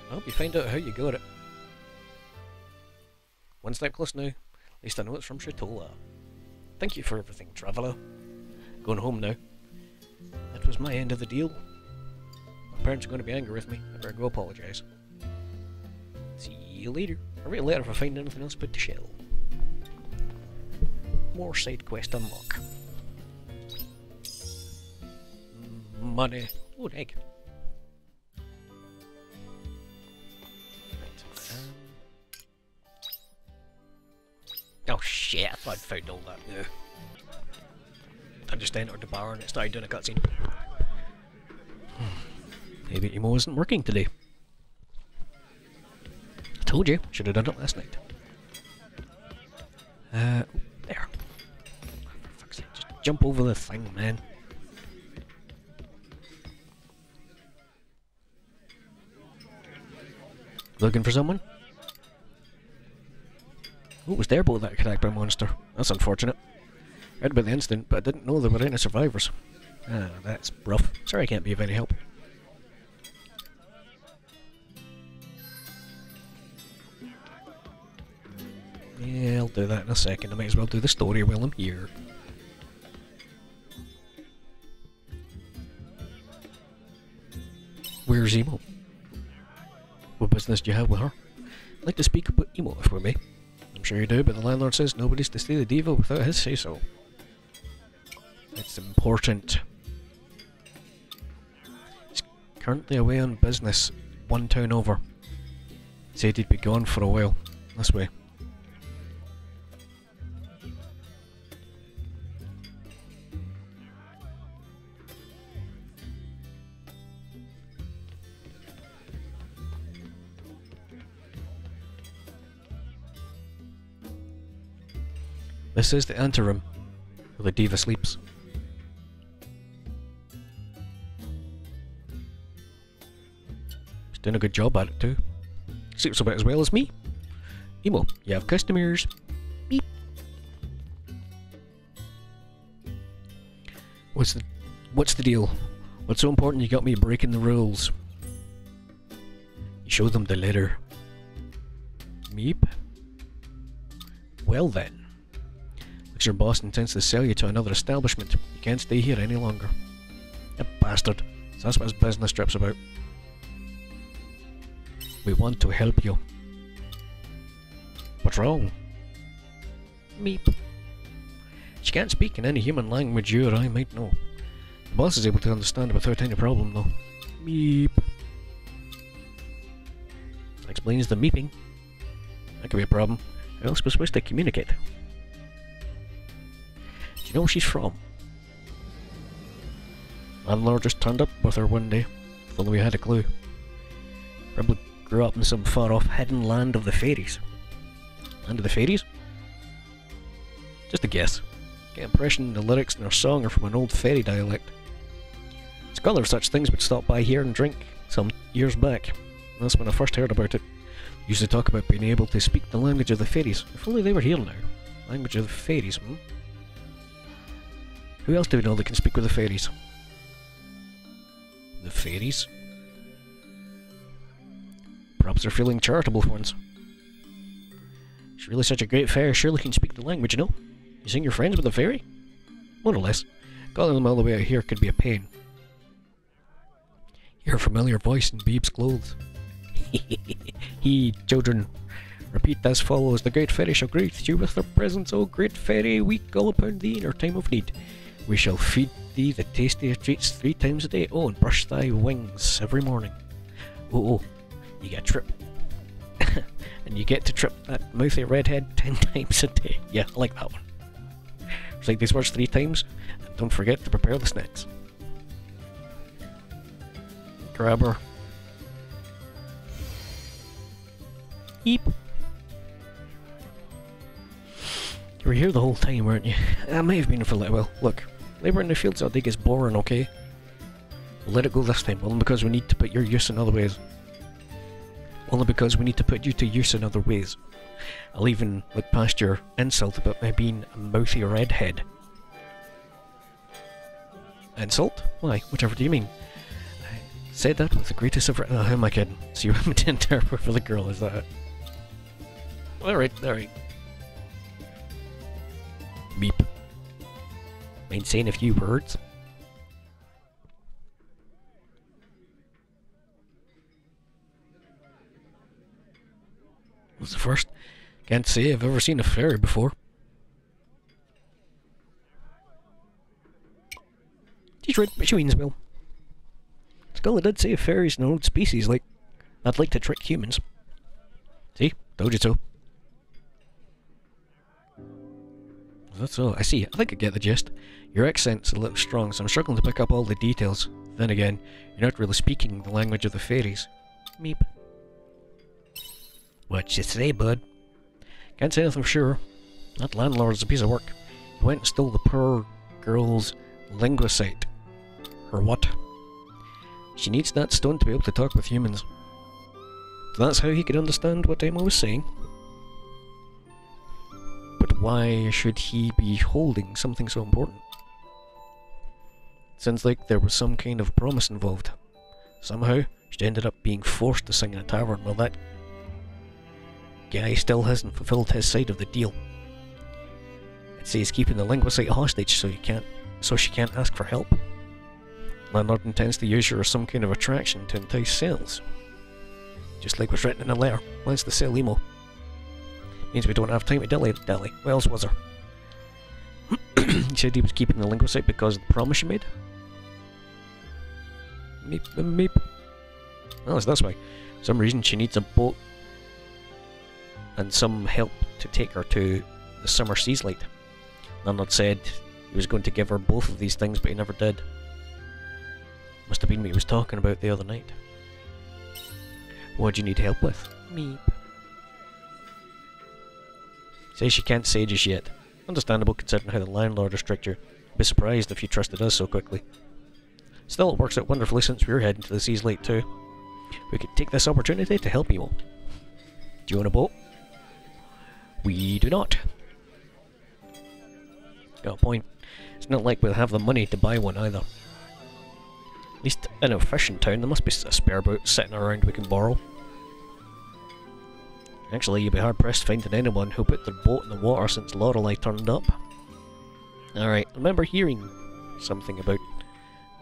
I hope you find out how you got it. One step close now. At least I know it's from Shatola. Thank you for everything, traveller. Going home now. That was my end of the deal. My parents are going to be angry with me. I better go apologise. See you later. I'll write a letter if I find anything else but the shell. More side quest unlock. Money. Oh, an egg. Oh shit, I thought I'd found all that now. I just entered the bar and it started doing a cutscene. Maybe emo isn't working today. I told you, should have done it last night. There. For fuck's sake, just jump over the thing, man. Looking for someone? Oh, it was their boat that got attacked by a monster. That's unfortunate. I read about the incident, but I didn't know there were any survivors. Ah, that's rough. Sorry I can't be of any help. Yeah, I'll do that in a second. I might as well do the story while I'm here. Where's Emo? What business do you have with her? I'd like to speak about Emo, if we may. I'm sure you do, but the landlord says nobody's to stay the diva without his say-so. It's important. He's currently away on business, one town over. He said he'd be gone for a while. This way. This is the anteroom, where the diva sleeps. He's doing a good job at it too. Sleeps about as well as me. Emo, you have customers. Beep. What's the deal? What's so important you got me breaking the rules? You show them the letter. Meep. Well then. Looks your boss intends to sell you to another establishment. You can't stay here any longer. You bastard. So that's what his business trip's about. We want to help you. What's wrong? Meep. She can't speak in any human language you or I might know. The boss is able to understand it without any problem though. Meep. That explains the meeping. That could be a problem. How else we're supposed to communicate? Do you know where she's from? Landlord just turned up with her one day. If only we had a clue. Probably grew up in some far-off hidden land of the fairies. Land of the fairies? Just a guess. Get impression the lyrics in her song are from an old fairy dialect. Scholar of such things would stop by here and drink some years back. That's when I first heard about it. Used to talk about being able to speak the language of the fairies. If only they were here now. Language of the fairies, hmm? Who else do we know that can speak with the fairies? The fairies? Perhaps they're feeling charitable for once. She's really such a great fairy, surely can speak the language, you know? You think you're friends with a fairy? More or less. Calling them all the way out here could be a pain. Hear a familiar voice in Beeb's clothes. He, children, repeat as follows. The great fairy shall greet you with her presence, O great fairy, we call upon thee in our time of need. We shall feed thee the tastiest treats 3 times a day, oh, and brush thy wings every morning. Oh, you get a trip. And you get to trip that mouthy redhead 10 times a day. Yeah, I like that one. Recite these words 3 times, and don't forget to prepare the snacks. Grab her. Eep. You were here the whole time, weren't you? I might have been for a little while. Look, Labour in the fields all day gets boring, okay? We'll let it go this time, only because we need to put your use in other ways. Only because we need to put you to use in other ways. I'll even look past your insult about me being a mouthy redhead. Insult? Why? Whatever do you mean? I said that with the greatest of... Oh, how am I kidding? So you want me to interpret for the girl, is that it? Alright, alright. Beep. Mind saying a few words? Was the first. Can't say I've ever seen a fairy before. She's right, but she means well. Still, I did say fairies an old species, like, I'd like to trick humans. See? Told you so. That's all. I see. I think I get the gist. Your accent's a little strong, so I'm struggling to pick up all the details. Then again, you're not really speaking the language of the fairies. Meep. What you say, bud? Can't say anything for sure. That landlord's a piece of work. He went and stole the poor girl's linguicide. Or what? She needs that stone to be able to talk with humans. So that's how he could understand what Emma was saying. But why should he be holding something so important? Sounds like there was some kind of promise involved. Somehow, she ended up being forced to sing in a tavern while that guy still hasn't fulfilled his side of the deal. I'd say he's keeping the linguicide hostage so she can't ask for help. Landlord intends to use her as some kind of attraction to entice sales. Just like was written in the letter, wants to sell emo. Means we don't have time to dilly. What else was there? He said he was keeping the linguicide because of the promise she made? Meep. Oh, so that's why. For some reason she needs a boat and some help to take her to the summer seas light. Landlord said he was going to give her both of these things, but he never did. Must have been what he was talking about the other night. What do you need help with? Meep. Says she can't say just yet. Understandable considering how the landlord restricted you. Be surprised if you trusted us so quickly. Still, it works out wonderfully since we're heading to the seas late too. We could take this opportunity to help you all. Do you own a boat? We do not. Got a point. It's not like we'll have the money to buy one either. At least in a fishing town there must be a spare boat sitting around we can borrow. Actually, you'd be hard pressed finding anyone who put their boat in the water since Lorelei turned up. Alright, I remember hearing something about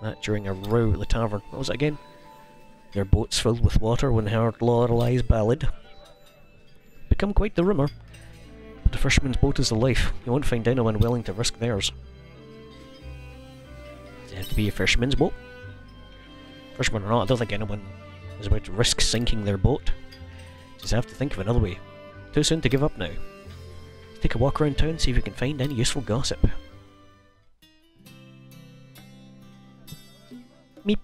that during a row at the tavern. What was it again? Their boats filled with water when they heard Lorelei's ballad. Become quite the rumour. But the fisherman's boat is the life. You won't find anyone willing to risk theirs. Does it have to be a fisherman's boat? Fisherman or not, I don't think anyone is about to risk sinking their boat. Just have to think of another way. Too soon to give up now. Let's take a walk around town, see if we can find any useful gossip. Meep.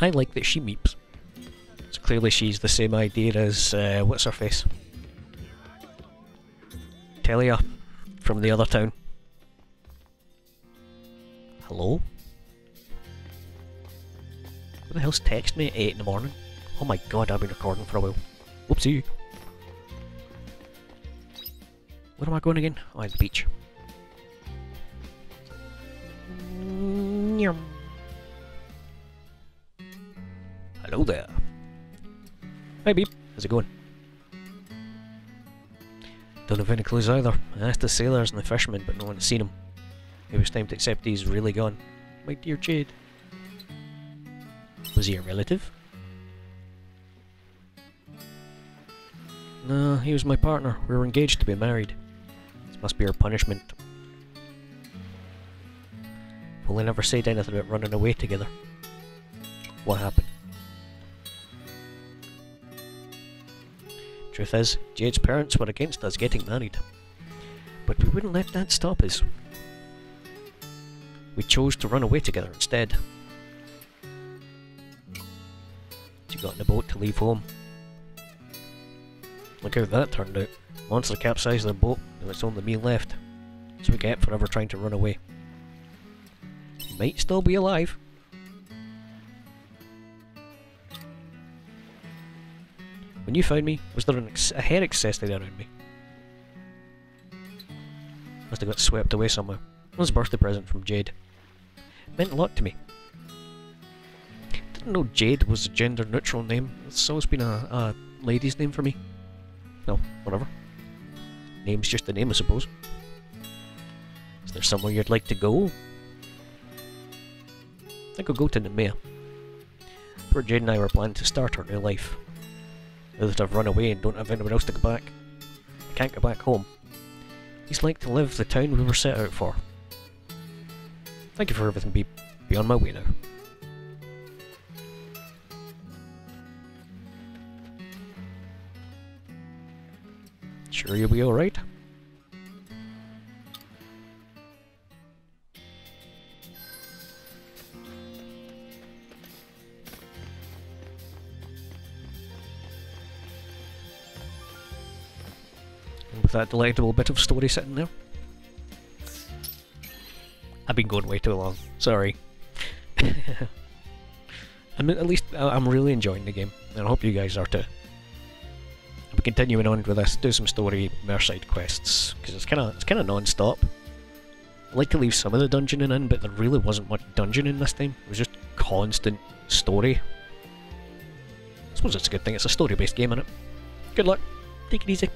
I like that she meeps. So clearly she's the same idea as, what's her face? Telia from the other town. Hello? Who the hell's texted me at 8 in the morning? Oh my god, I've been recording for a while. Whoopsie. Where am I going again? Oh, the beach. Hello there. Hi Beep, how's it going? Don't have any clues either. I asked the sailors and the fishermen, but no one has seen him. It was time to accept he's really gone. My dear Jade. Was he a relative? No, he was my partner. We were engaged to be married. This must be our punishment. If only never said anything about running away together. What happened? Truth is, Jade's parents were against us getting married. But we wouldn't let that stop us. We chose to run away together instead. She got in a boat to leave home. Look how that turned out. Monster capsized their boat, and it's only me left. So we get for ever trying to run away. Might still be alive. When you found me, was there a hair accessory around me? Must have got swept away somewhere. It was a birthday present from Jade. It meant a lot to me. Didn't know Jade was a gender neutral name. It's always been a lady's name for me. No, whatever. Name's just a name, I suppose. Is there somewhere you'd like to go? I think I'll go to Nemea. Poor Jade and I were planning to start our new life. Now that I've run away and don't have anyone else to go back, I can't go back home. It's like to live the town we were set out for. Thank you for everything, be on my way now. Sure you'll be alright? And with that delectable bit of story sitting there. I've been going way too long, sorry. I mean, at least I'm really enjoying the game, and I hope you guys are too. I'll be continuing on with this, do some story, more side quests, because it's kind of non-stop. I like to leave some of the dungeoning in, but there really wasn't much dungeoning this time. It was just constant story. I suppose it's a good thing, it's a story-based game, innit? Good luck, take it easy.